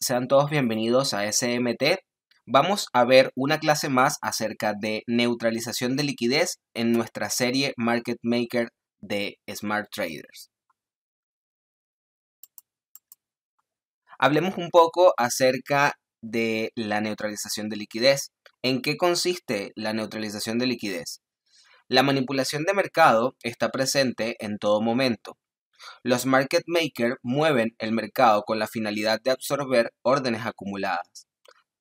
Sean todos bienvenidos a SMT. Vamos a ver una clase más acerca de neutralización de liquidez en nuestra serie Market Maker de Smart Traders. Hablemos un poco acerca de la neutralización de liquidez. ¿En qué consiste la neutralización de liquidez? La manipulación de mercado está presente en todo momento. Los market makers mueven el mercado con la finalidad de absorber órdenes acumuladas.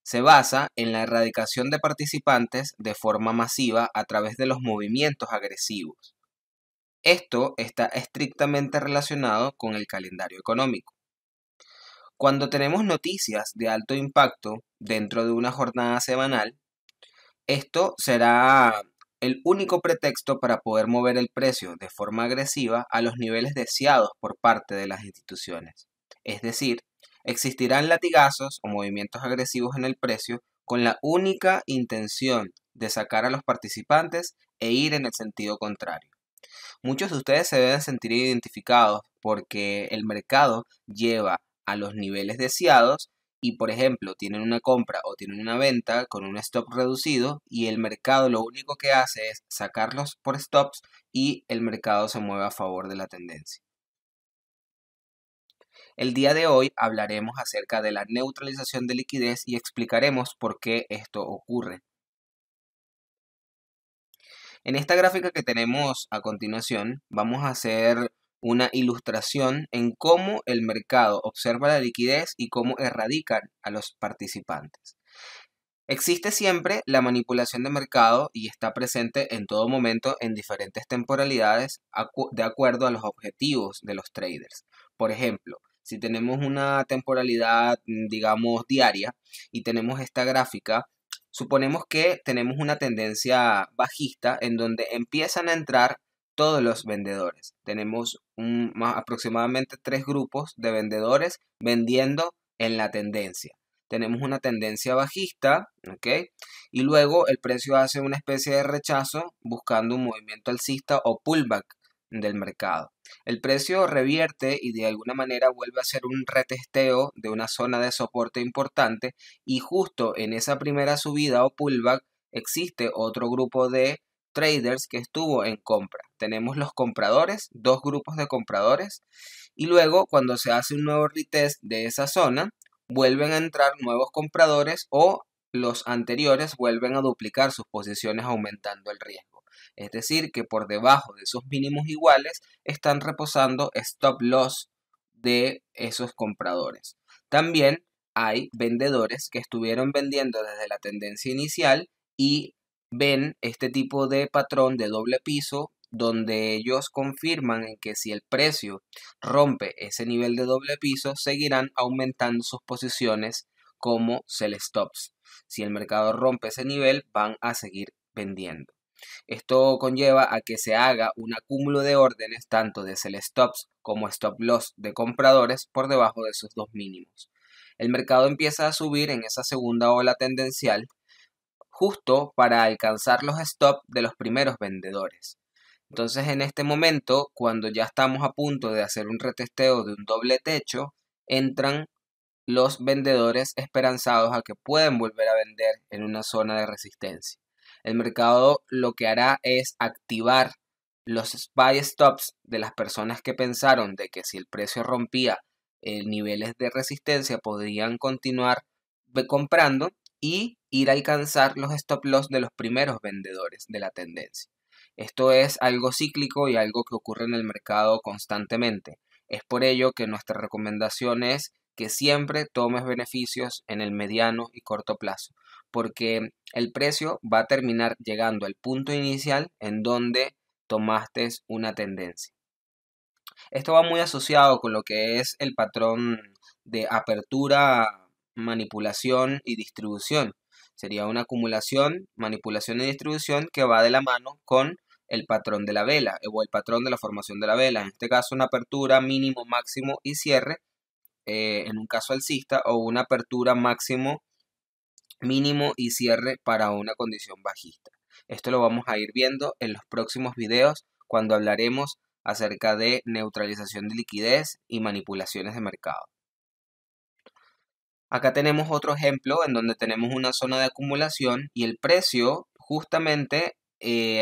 Se basa en la erradicación de participantes de forma masiva a través de los movimientos agresivos. Esto está estrictamente relacionado con el calendario económico. Cuando tenemos noticias de alto impacto dentro de una jornada semanal, esto será el único pretexto para poder mover el precio de forma agresiva a los niveles deseados por parte de las instituciones. Es decir, existirán latigazos o movimientos agresivos en el precio con la única intención de sacar a los participantes e ir en el sentido contrario. Muchos de ustedes se deben sentir identificados porque el mercado lleva a los niveles deseados y, por ejemplo, tienen una compra o tienen una venta con un stop reducido y el mercado lo único que hace es sacarlos por stops y el mercado se mueve a favor de la tendencia. El día de hoy hablaremos acerca de la neutralización de liquidez y explicaremos por qué esto ocurre. En esta gráfica que tenemos a continuación, vamos a hacer una ilustración en cómo el mercado observa la liquidez y cómo erradican a los participantes. Existe siempre la manipulación de mercado y está presente en todo momento en diferentes temporalidades de acuerdo a los objetivos de los traders. Por ejemplo, si tenemos una temporalidad, digamos, diaria y tenemos esta gráfica, suponemos que tenemos una tendencia bajista en donde empiezan a entrar todos los vendedores. Tenemos aproximadamente 3 grupos de vendedores vendiendo en la tendencia. Tenemos una tendencia bajista, ¿ok? Y luego el precio hace una especie de rechazo buscando un movimiento alcista o pullback del mercado. El precio revierte y de alguna manera vuelve a hacer un retesteo de una zona de soporte importante y justo en esa primera subida o pullback existe otro grupo de traders que estuvo en compra. Tenemos los compradores, 2 grupos de compradores y luego cuando se hace un nuevo retest de esa zona vuelven a entrar nuevos compradores o los anteriores vuelven a duplicar sus posiciones aumentando el riesgo. Es decir, que por debajo de esos mínimos iguales están reposando stop loss de esos compradores. También hay vendedores que estuvieron vendiendo desde la tendencia inicial y ven este tipo de patrón de doble piso donde ellos confirman en que si el precio rompe ese nivel de doble piso, seguirán aumentando sus posiciones como sell stops. Si el mercado rompe ese nivel, van a seguir vendiendo. Esto conlleva a que se haga un acúmulo de órdenes tanto de sell stops como stop loss de compradores por debajo de sus 2 mínimos. El mercado empieza a subir en esa segunda ola tendencial justo para alcanzar los stops de los primeros vendedores. Entonces en este momento, cuando ya estamos a punto de hacer un retesteo de un doble techo, entran los vendedores esperanzados a que pueden volver a vender en una zona de resistencia. El mercado lo que hará es activar los buy stops de las personas que pensaron de que si el precio rompía niveles de resistencia podrían continuar comprando y ir a alcanzar los stop loss de los primeros vendedores de la tendencia. Esto es algo cíclico y algo que ocurre en el mercado constantemente. Es por ello que nuestra recomendación es que siempre tomes beneficios en el mediano y corto plazo, porque el precio va a terminar llegando al punto inicial en donde tomaste una tendencia. Esto va muy asociado con lo que es el patrón de apertura, manipulación y distribución. Sería una acumulación, manipulación y distribución que va de la mano con el patrón de la vela o el patrón de la formación de la vela. En este caso, una apertura mínimo, máximo y cierre en un caso alcista o una apertura máximo, mínimo y cierre para una condición bajista. Esto lo vamos a ir viendo en los próximos videos cuando hablaremos acerca de neutralización de liquidez y manipulaciones de mercado. Acá tenemos otro ejemplo en donde tenemos una zona de acumulación y el precio justamente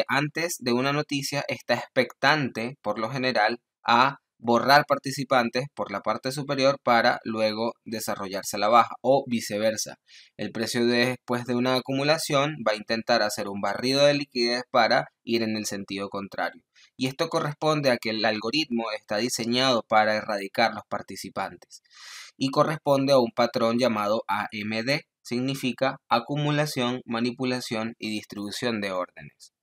antes de una noticia está expectante por lo general a borrar participantes por la parte superior para luego desarrollarse a la baja o viceversa. El precio después de una acumulación va a intentar hacer un barrido de liquidez para ir en el sentido contrario. Y esto corresponde a que el algoritmo está diseñado para erradicar los participantes y corresponde a un patrón llamado AMD, significa acumulación, manipulación y distribución de órdenes.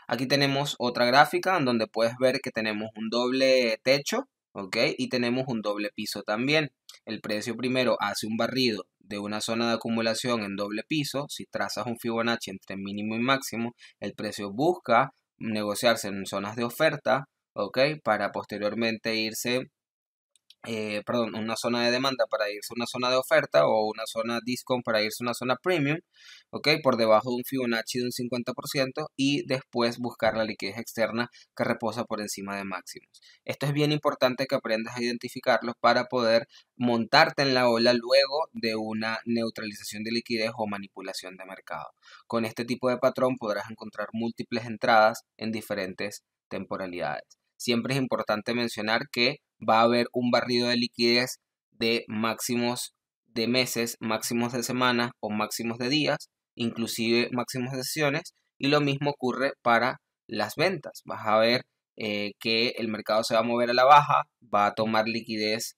Aquí tenemos otra gráfica en donde puedes ver que tenemos un doble techo, ¿ok? Y tenemos un doble piso también. El precio primero hace un barrido de una zona de acumulación en doble piso. Si trazas un Fibonacci entre mínimo y máximo, el precio busca negociarse en zonas de oferta, ¿ok? Para posteriormente irse una zona de demanda para irse a una zona de oferta o una zona discount para irse a una zona premium, ¿ok? Por debajo de un Fibonacci de un 50% y después buscar la liquidez externa que reposa por encima de máximos. Esto es bien importante que aprendas a identificarlos para poder montarte en la ola luego de una neutralización de liquidez o manipulación de mercado. Con este tipo de patrón podrás encontrar múltiples entradas en diferentes temporalidades. Siempre es importante mencionar que va a haber un barrido de liquidez de máximos de meses, máximos de semanas o máximos de días, inclusive máximos de sesiones, y lo mismo ocurre para las ventas. Vas a ver que el mercado se va a mover a la baja, va a tomar liquidez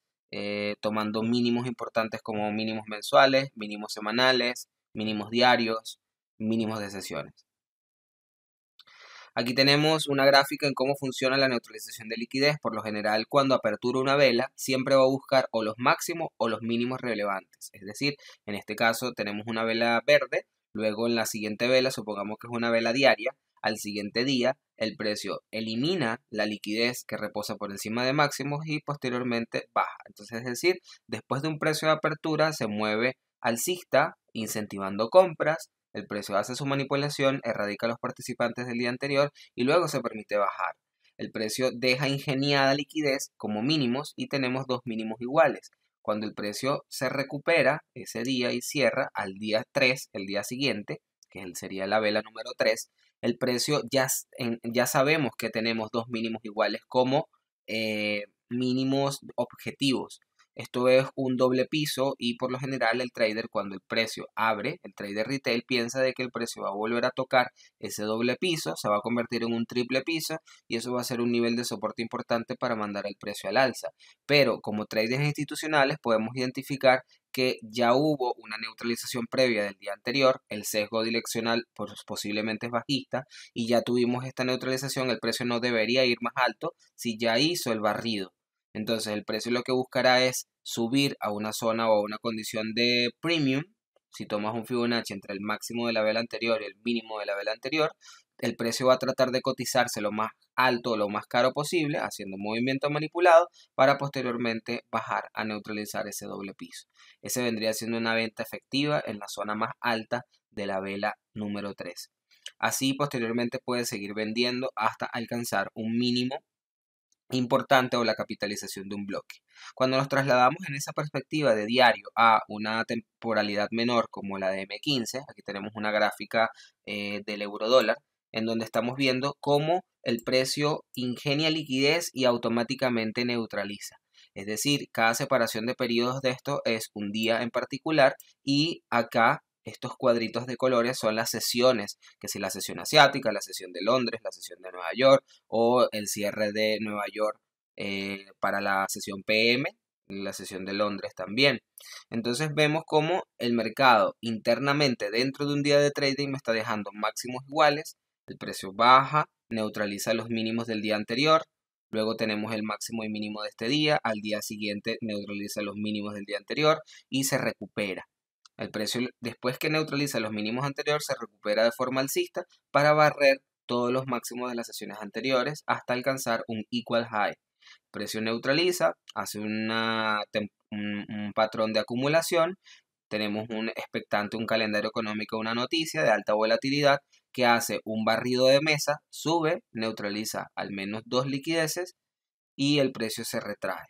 tomando mínimos importantes como mínimos mensuales, mínimos semanales, mínimos diarios, mínimos de sesiones. Aquí tenemos una gráfica en cómo funciona la neutralización de liquidez. Por lo general, cuando apertura una vela, siempre va a buscar o los máximos o los mínimos relevantes. Es decir, en este caso tenemos una vela verde, luego en la siguiente vela, supongamos que es una vela diaria, al siguiente día el precio elimina la liquidez que reposa por encima de máximos y posteriormente baja. Entonces, es decir, después de un precio de apertura se mueve alcista, incentivando compras. El precio hace su manipulación, erradica a los participantes del día anterior y luego se permite bajar. El precio deja ingeniada liquidez como mínimos y tenemos dos mínimos iguales. Cuando el precio se recupera ese día y cierra al día 3, el día siguiente, que sería la vela número 3, el precio ya sabemos que tenemos dos mínimos iguales como mínimos objetivos. Esto es un doble piso y por lo general el trader cuando el precio abre, el trader retail piensa de que el precio va a volver a tocar ese doble piso, se va a convertir en un triple piso y eso va a ser un nivel de soporte importante para mandar el precio al alza. Pero como traders institucionales podemos identificar que ya hubo una neutralización previa del día anterior, el sesgo direccional posiblemente es bajista y ya tuvimos esta neutralización, el precio no debería ir más alto si ya hizo el barrido. Entonces el precio lo que buscará es subir a una zona o a una condición de premium. Si tomas un Fibonacci entre el máximo de la vela anterior y el mínimo de la vela anterior, el precio va a tratar de cotizarse lo más alto o lo más caro posible, haciendo un movimiento manipulado para posteriormente bajar a neutralizar ese doble piso. Ese vendría siendo una venta efectiva en la zona más alta de la vela número 3. Así posteriormente puede seguir vendiendo hasta alcanzar un mínimo importante o la capitalización de un bloque. Cuando nos trasladamos en esa perspectiva de diario a una temporalidad menor como la de M15, aquí tenemos una gráfica del euro dólar, en donde estamos viendo cómo el precio ingenia liquidez y automáticamente neutraliza. Es decir, cada separación de periodos de esto es un día en particular y acá estos cuadritos de colores son las sesiones, que si la sesión asiática, la sesión de Londres, la sesión de Nueva York o el cierre de Nueva York para la sesión PM, la sesión de Londres también. Entonces vemos cómo el mercado internamente dentro de un día de trading me está dejando máximos iguales, el precio baja, neutraliza los mínimos del día anterior, luego tenemos el máximo y mínimo de este día, al día siguiente neutraliza los mínimos del día anterior y se recupera. El precio, después que neutraliza los mínimos anteriores, se recupera de forma alcista para barrer todos los máximos de las sesiones anteriores hasta alcanzar un equal high. El precio neutraliza, hace un patrón de acumulación, tenemos un expectante, un calendario económico, una noticia de alta volatilidad que hace un barrido de mesa, sube, neutraliza al menos dos liquideces y el precio se retrae.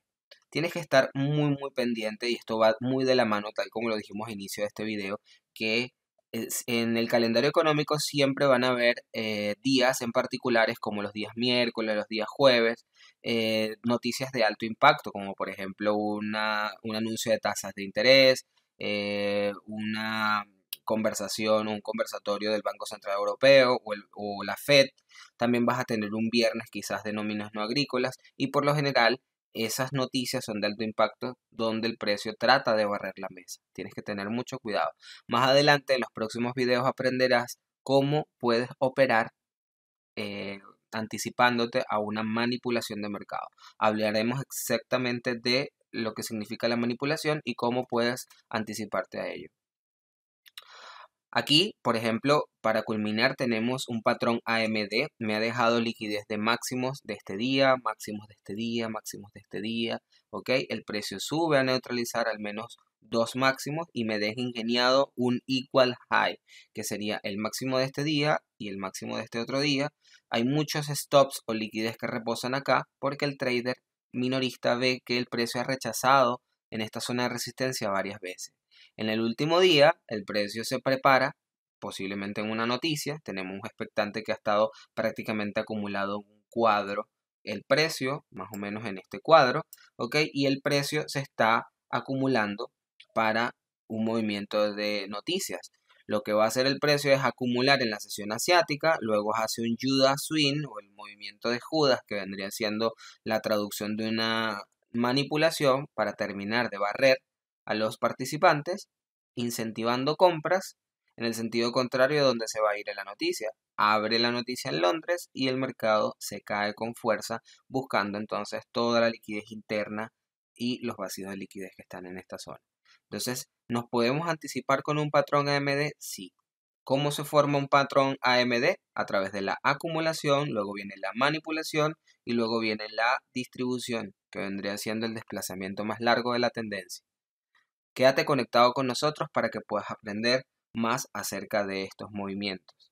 tienes que estar muy pendiente, y esto va muy de la mano, tal como lo dijimos al inicio de este video, que en el calendario económico siempre van a haber días en particulares, como los días miércoles, los días jueves, noticias de alto impacto, como por ejemplo un anuncio de tasas de interés, una conversación, un conversatorio del Banco Central Europeo o la Fed. También vas a tener un viernes quizás de nóminas no agrícolas, y por lo general esas noticias son de alto impacto donde el precio trata de barrer la mesa. Tienes que tener mucho cuidado. Más adelante en los próximos videos aprenderás cómo puedes operar eh, anticipándote a una manipulación de mercado. Hablaremos exactamente de lo que significa la manipulación y cómo puedes anticiparte a ello. Aquí, por ejemplo, para culminar tenemos un patrón AMD. Me ha dejado liquidez de máximos de este día, máximos de este día, máximos de este día. ¿Ok? El precio sube a neutralizar al menos dos máximos y me deja ingeniado un equal high, que sería el máximo de este día y el máximo de este otro día. Hay muchos stops o liquidez que reposan acá porque el trader minorista ve que el precio ha rechazado en esta zona de resistencia varias veces. En el último día, el precio se prepara, posiblemente en una noticia. Tenemos un expectante que ha estado prácticamente acumulado en un cuadro. El precio, más o menos en este cuadro, ¿ok? Y el precio se está acumulando para un movimiento de noticias. Lo que va a hacer el precio es acumular en la sesión asiática, luego hace un Judas Swing o el movimiento de Judas, que vendría siendo la traducción de una manipulación para terminar de barrer a los participantes, incentivando compras en el sentido contrario de donde se va a ir la noticia. Abre la noticia en Londres y el mercado se cae con fuerza, buscando entonces toda la liquidez interna y los vacíos de liquidez que están en esta zona. Entonces, ¿nos podemos anticipar con un patrón AMD? Sí. ¿Cómo se forma un patrón AMD? A través de la acumulación, luego viene la manipulación y luego viene la distribución, que vendría siendo el desplazamiento más largo de la tendencia. Quédate conectado con nosotros para que puedas aprender más acerca de estos movimientos.